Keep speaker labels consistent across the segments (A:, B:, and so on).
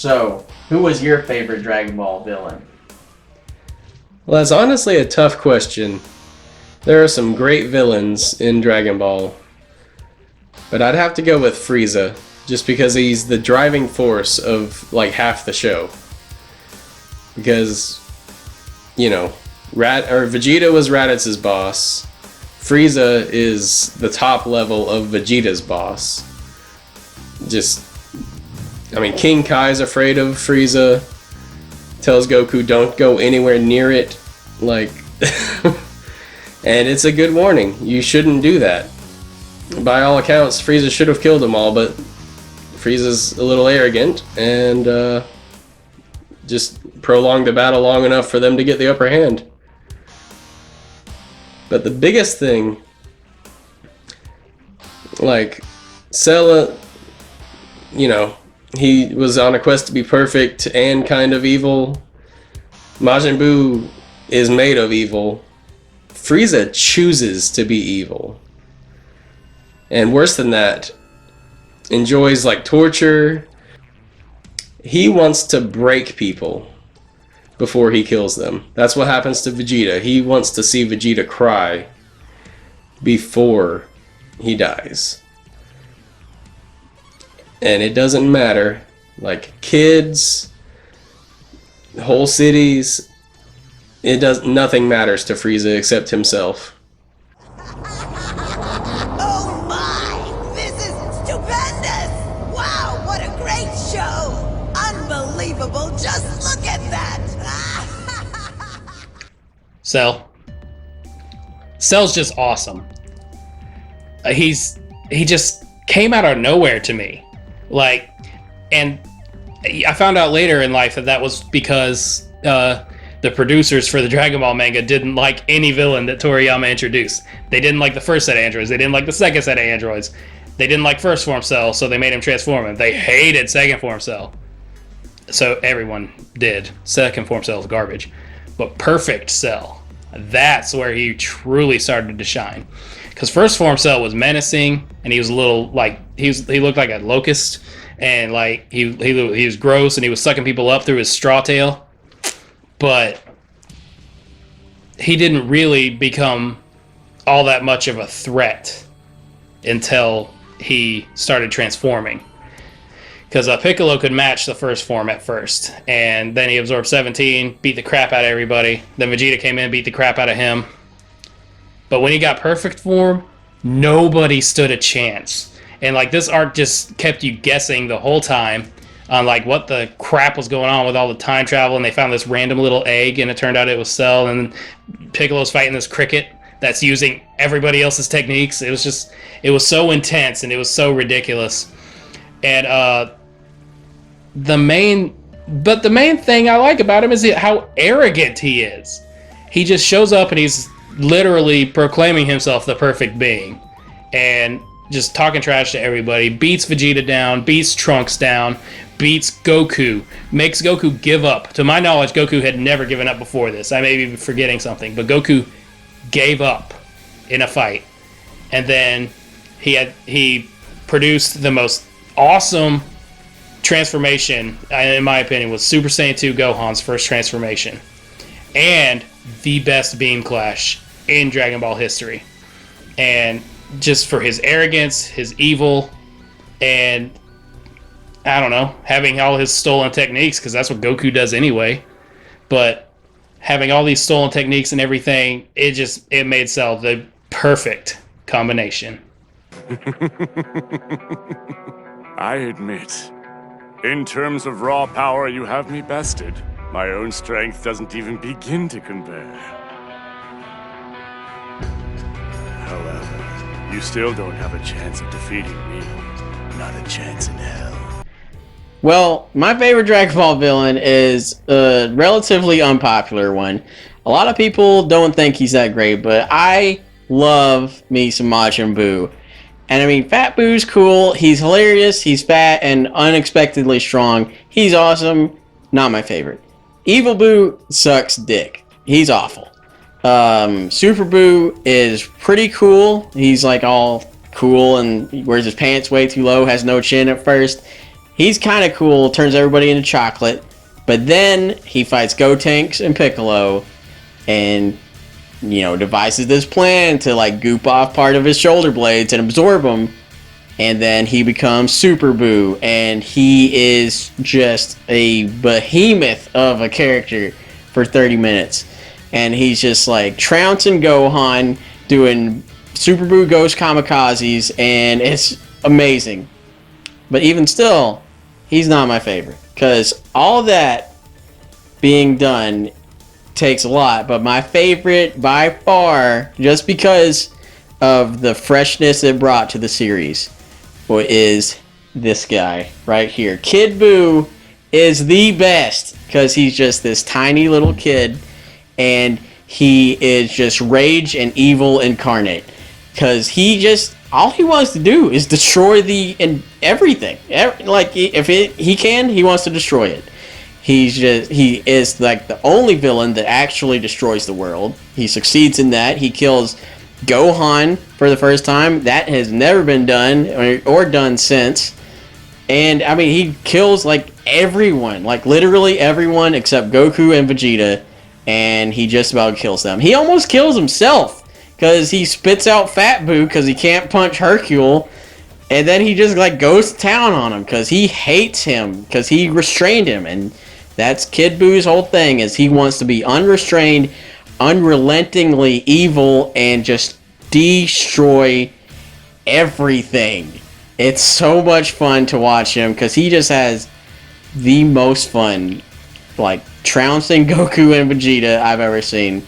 A: So, who was your favorite Dragon Ball villain?
B: Well, that's honestly a tough question. There are some great villains in Dragon Ball, but I'd have to go with Frieza, just because he's the driving force of like half the show. Because, you know, Vegeta was Raditz's boss. Frieza is the top level of Vegeta's boss. King Kai's afraid of Frieza. Tells Goku don't go anywhere near it. And it's a good warning. You shouldn't do that. By all accounts, Frieza should have killed them all, but Frieza's a little arrogant and just prolonged the battle long enough for them to get the upper hand. But the biggest thing, Cell, he was on a quest to be perfect and kind of evil. Majin Buu is made of evil. Frieza chooses to be evil. And worse than that, enjoys torture. He wants to break people before he kills them. That's what happens to Vegeta. He wants to see Vegeta cry before he dies. And it doesn't matter. Kids, whole cities, nothing matters to Frieza except himself.
C: Oh my! This is stupendous! Wow, what a great show! Unbelievable! Just look at that!
D: Cell's just awesome. He just came out of nowhere to me. And I found out later in life that was because the producers for the Dragon Ball manga didn't like any villain that Toriyama introduced. They didn't like the first set of androids. They didn't like the second set of androids. They didn't like first form Cell, so they made him transform him. They hated second form Cell. So everyone did. Second form Cell is garbage. But perfect Cell, that's where he truly started to shine. Because first form Cell was menacing, and he was a little he looked like a locust, and he was gross, and he was sucking people up through his straw tail. But he didn't really become all that much of a threat until he started transforming. Because Piccolo could match the first form at first, and then he absorbed 17, beat the crap out of everybody. Then Vegeta came in, beat the crap out of him. But when he got perfect form, nobody stood a chance. And this arc just kept you guessing the whole time on what the crap was going on with all the time travel, and they found this random little egg, and it turned out it was Cell, and Piccolo's fighting this cricket that's using everybody else's techniques. It was so intense, and it was so ridiculous. And the main thing I like about him is how arrogant he is. He just shows up and he's literally proclaiming himself the perfect being, and just talking trash to everybody, beats Vegeta down, beats Trunks down, beats Goku, makes Goku give up. To my knowledge, Goku had never given up before this. I may be forgetting something, but Goku gave up in a fight. And then he produced the most awesome transformation, in my opinion, was Super Saiyan 2 Gohan's first transformation. And the best beam clash in Dragon Ball history. And just for his arrogance, his evil, and I don't know, having all his stolen techniques, because that's what Goku does anyway. But having all these stolen techniques and everything, it made Cell the perfect combination.
E: I admit, in terms of raw power, you have me bested. My own strength doesn't even begin to compare. However, you still don't have a chance of defeating me. Not a chance in hell.
A: Well, my favorite Dragon Ball villain is a relatively unpopular one. A lot of people don't think he's that great, but I love me some Majin Buu. And Fat Boo's cool. He's hilarious. He's fat and unexpectedly strong. He's awesome. Not my favorite. Evil Buu sucks dick. He's awful. Super Buu is pretty cool. He's all cool and wears his pants way too low, has no chin at first. he's kind of cool, turns everybody into chocolate. But then he fights Gotenks and Piccolo, and devises this plan to like goop off part of his shoulder blades and absorb them. And then he becomes Super Boo, and he is just a behemoth of a character for 30 minutes. And he's just like trouncing Gohan, doing Super Boo Ghost Kamikazes, and it's amazing. But even still, he's not my favorite, because all that being done takes a lot. But my favorite by far, just because of the freshness it brought to the series, is this guy right here. Kid Buu is the best, because he's just this tiny little kid, and he is just rage and evil incarnate, because all he wants to do is destroy everything. Like, if he can, he wants to destroy it. He is like the only villain that actually destroys the world. He succeeds in that. He kills Gohan for the first time. That has never been done or done since. And I mean, he kills like everyone, like literally everyone except Goku and Vegeta, and he just about kills them. He almost kills himself, because he spits out Fat Buu because he can't punch Hercule, and then he just like goes to town on him because he hates him, because he restrained him. And that's Kid Buu's whole thing, is he wants to be unrestrained, unrelentingly evil, and just destroy everything. It's so much fun to watch him, because he just has the most fun, like, trouncing Goku and Vegeta I've ever seen.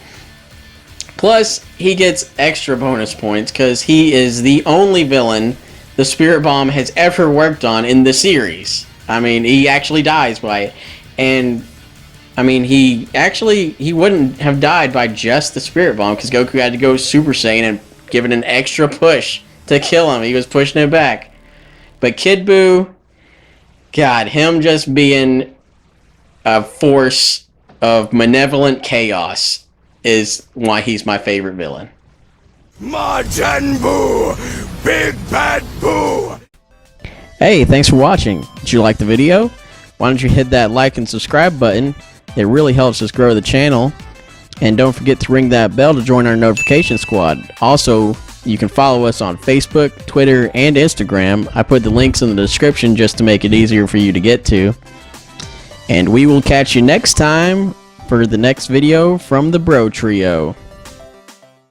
A: Plus, he gets extra bonus points because he is the only villain the Spirit Bomb has ever worked on in the series. I mean, he actually dies by it. And I mean, he wouldn't have died by just the Spirit Bomb, because Goku had to go Super Saiyan and give it an extra push to kill him. He was pushing it back. But Kid Buu, God, him just being a force of malevolent chaos is why he's my favorite villain.
E: Majin Buu! Big Bad Buu!
A: Hey, thanks for watching. Did you like the video? Why don't you hit that like and subscribe button? It really helps us grow the channel. And don't forget to ring that bell to join our notification squad. Also, you can follow us on Facebook, Twitter, and Instagram. I put the links in the description just to make it easier for you to get to. And we will catch you next time for the next video from the Bro Trio.